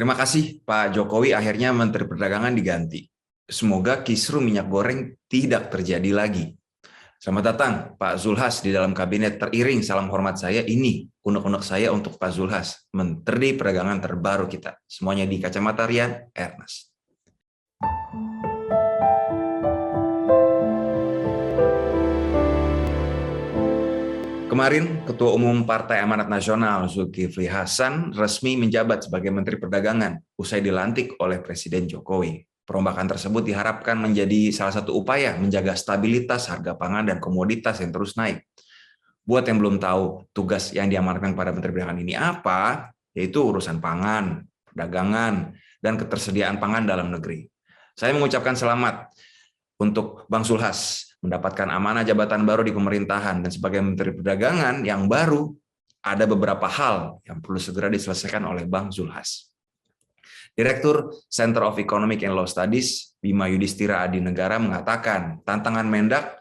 Terima kasih Pak Jokowi, akhirnya Menteri Perdagangan diganti. Semoga kisru minyak goreng tidak terjadi lagi. Selamat datang Pak Zulhas di dalam kabinet teriring salam hormat saya. Ini unek-unek saya untuk Pak Zulhas, Menteri Perdagangan terbaru kita. Semuanya di Kacamata Rian, Ernest. Kemarin, Ketua Umum Partai Amanat Nasional Zulkifli Hasan resmi menjabat sebagai Menteri Perdagangan usai dilantik oleh Presiden Jokowi. Perombakan tersebut diharapkan menjadi salah satu upaya menjaga stabilitas harga pangan dan komoditas yang terus naik. Buat yang belum tahu tugas yang diamanatkan pada Menteri Perdagangan ini apa, yaitu urusan pangan, perdagangan, dan ketersediaan pangan dalam negeri. Saya mengucapkan selamat untuk Bang Zulhas mendapatkan amanah jabatan baru di pemerintahan, dan sebagai Menteri Perdagangan yang baru, ada beberapa hal yang perlu segera diselesaikan oleh Bang Zulhas. Direktur Center of Economic and Law Studies, Bima Yudhistira Adinegara, mengatakan tantangan Mendak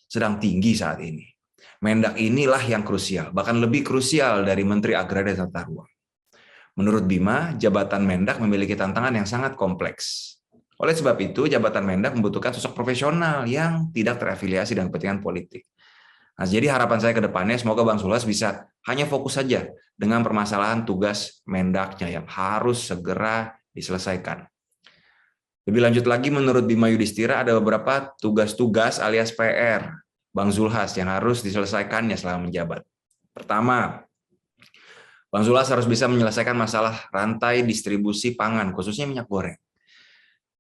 sedang tinggi saat ini. Mendak inilah yang krusial, bahkan lebih krusial dari Menteri Agraria dan Tata Ruang. Menurut Bima, jabatan Mendak memiliki tantangan yang sangat kompleks. Oleh sebab itu, jabatan Mendak membutuhkan sosok profesional yang tidak terafiliasi dengan kepentingan politik. Nah, jadi harapan saya ke depannya, semoga Bang Zulhas bisa hanya fokus saja dengan permasalahan tugas Mendaknya yang harus segera diselesaikan. Lebih lanjut lagi, menurut Bima Yudhistira, ada beberapa tugas-tugas alias PR Bang Zulhas yang harus diselesaikannya selama menjabat. Pertama, Bang Zulhas harus bisa menyelesaikan masalah rantai distribusi pangan, khususnya minyak goreng.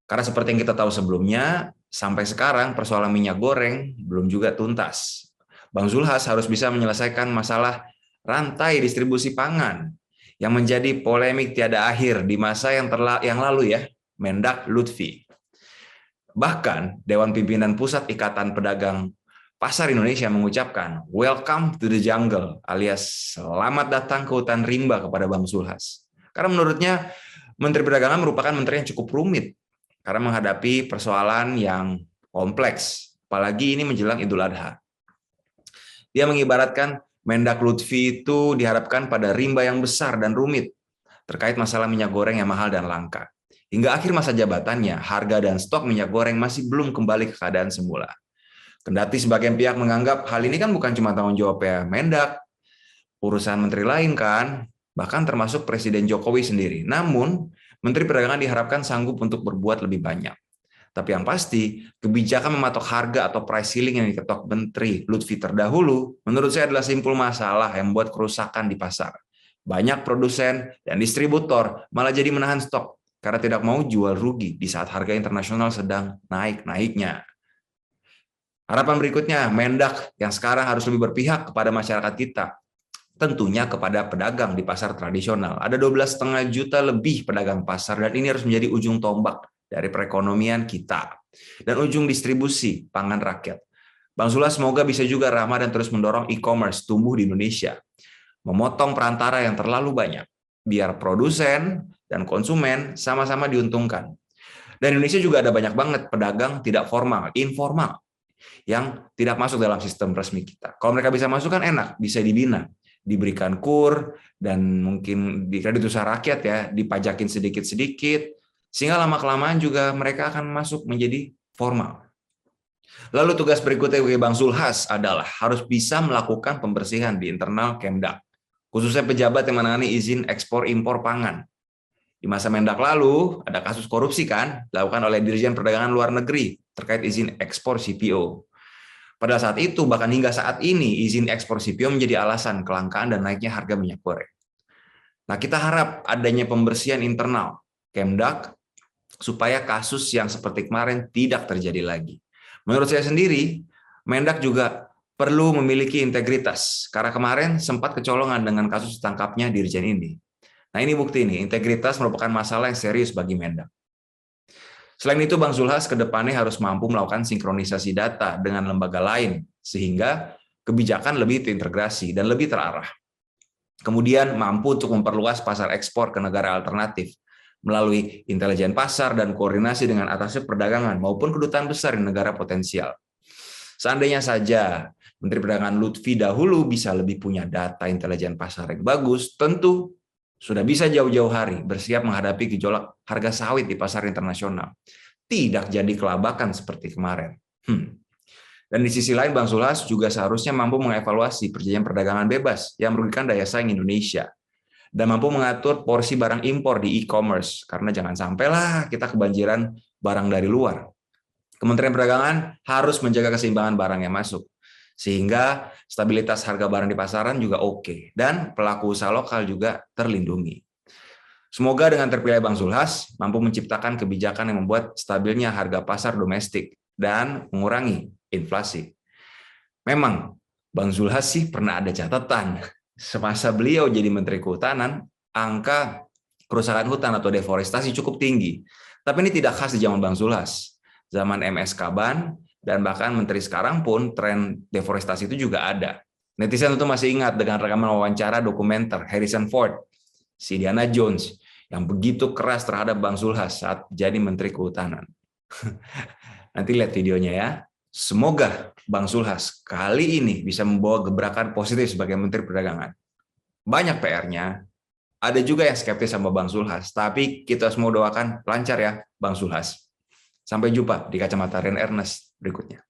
Karena seperti yang kita tahu sebelumnya, sampai sekarang persoalan minyak goreng belum juga tuntas. Bang Zulhas harus bisa menyelesaikan masalah rantai distribusi pangan yang menjadi polemik tiada akhir di masa yang lalu ya, Mendak Lutfi. Bahkan Dewan Pimpinan Pusat Ikatan Pedagang Pasar Indonesia mengucapkan welcome to the jungle, alias selamat datang ke hutan rimba kepada Bang Zulhas. Karena menurutnya Menteri Perdagangan merupakan menteri yang cukup rumit karena menghadapi persoalan yang kompleks, apalagi ini menjelang Idul Adha. Dia mengibaratkan Mendak Lutfi itu diharapkan pada rimba yang besar dan rumit terkait masalah minyak goreng yang mahal dan langka. Hingga akhir masa jabatannya, harga dan stok minyak goreng masih belum kembali ke keadaan semula. Kendati sebagian pihak menganggap hal ini kan bukan cuma tanggung jawab Mendak, urusan menteri lain kan, bahkan termasuk Presiden Jokowi sendiri. Namun, Menteri Perdagangan diharapkan sanggup untuk berbuat lebih banyak. Tapi yang pasti, kebijakan mematok harga atau price ceiling yang diketok Menteri Lutfi terdahulu, menurut saya adalah simpul masalah yang membuat kerusakan di pasar. Banyak produsen dan distributor malah jadi menahan stok karena tidak mau jual rugi di saat harga internasional sedang naik-naiknya. Harapan berikutnya, Mendak yang sekarang harus lebih berpihak kepada masyarakat kita, tentunya kepada pedagang di pasar tradisional. Ada 12,5 juta lebih pedagang pasar, dan ini harus menjadi ujung tombak dari perekonomian kita dan ujung distribusi pangan rakyat. Bang Zulhas semoga bisa juga ramah dan terus mendorong e-commerce tumbuh di Indonesia, memotong perantara yang terlalu banyak, biar produsen dan konsumen sama-sama diuntungkan. Dan Indonesia juga ada banyak banget pedagang tidak formal, informal, yang tidak masuk dalam sistem resmi kita. Kalau mereka bisa masuk kan enak, bisa dibina, diberikan kur, dan mungkin di kredit usaha rakyat ya, dipajakin sedikit-sedikit, sehingga lama-kelamaan juga mereka akan masuk menjadi formal. Lalu tugas berikutnya bagi Bang Zulhas adalah harus bisa melakukan pembersihan di internal Kemdak, khususnya pejabat yang menangani izin ekspor-impor pangan. Di masa Mendak lalu, ada kasus korupsi kan, dilakukan oleh Dirjen Perdagangan Luar Negeri terkait izin ekspor CPO. Pada saat itu, bahkan hingga saat ini, izin ekspor CPO menjadi alasan kelangkaan dan naiknya harga minyak goreng. Nah, kita harap adanya pembersihan internal Kemdak supaya kasus yang seperti kemarin tidak terjadi lagi. Menurut saya sendiri, Mendak juga perlu memiliki integritas, karena kemarin sempat kecolongan dengan kasus ditangkapnya Dirjen ini. Nah, ini bukti nih, integritas merupakan masalah yang serius bagi Mendak. Selain itu, Bang Zulhas ke depannya harus mampu melakukan sinkronisasi data dengan lembaga lain, sehingga kebijakan lebih terintegrasi dan lebih terarah. Kemudian mampu untuk memperluas pasar ekspor ke negara alternatif, melalui intelijen pasar dan koordinasi dengan atasnya perdagangan maupun kedutaan besar di negara potensial. Seandainya saja Menteri Perdagangan Lutfi dahulu bisa lebih punya data intelijen pasar yang bagus, tentu Sudah bisa jauh-jauh hari bersiap menghadapi gejolak harga sawit di pasar internasional. Tidak jadi kelabakan seperti kemarin. Dan di sisi lain, Bang Zulhas juga seharusnya mampu mengevaluasi perjanjian perdagangan bebas yang merugikan daya saing Indonesia dan mampu mengatur porsi barang impor di e-commerce, karena jangan sampailah kita kebanjiran barang dari luar. Kementerian Perdagangan harus menjaga keseimbangan barang yang masuk, sehingga stabilitas harga barang di pasaran juga oke, dan pelaku usaha lokal juga terlindungi. Semoga dengan terpilih Bang Zulhas mampu menciptakan kebijakan yang membuat stabilnya harga pasar domestik dan mengurangi inflasi. Memang Bang Zulhas sih pernah ada catatan. Semasa beliau jadi Menteri Kehutanan, angka kerusakan hutan atau deforestasi cukup tinggi. Tapi ini tidak khas di zaman Bang Zulhas. Zaman MS Kaban dan bahkan Menteri sekarang pun tren deforestasi itu juga ada. Netizen tentu masih ingat dengan rekaman wawancara dokumenter Harrison Ford, si Indiana Jones, yang begitu keras terhadap Bang Zulhas saat jadi Menteri Kehutanan. Nanti lihat videonya ya. Semoga Bang Zulhas kali ini bisa membawa gebrakan positif sebagai Menteri Perdagangan. Banyak PR-nya, ada juga yang skeptis sama Bang Zulhas, tapi kita semua doakan lancar ya Bang Zulhas. Sampai jumpa di Kacamata Rian Ernest berikutnya.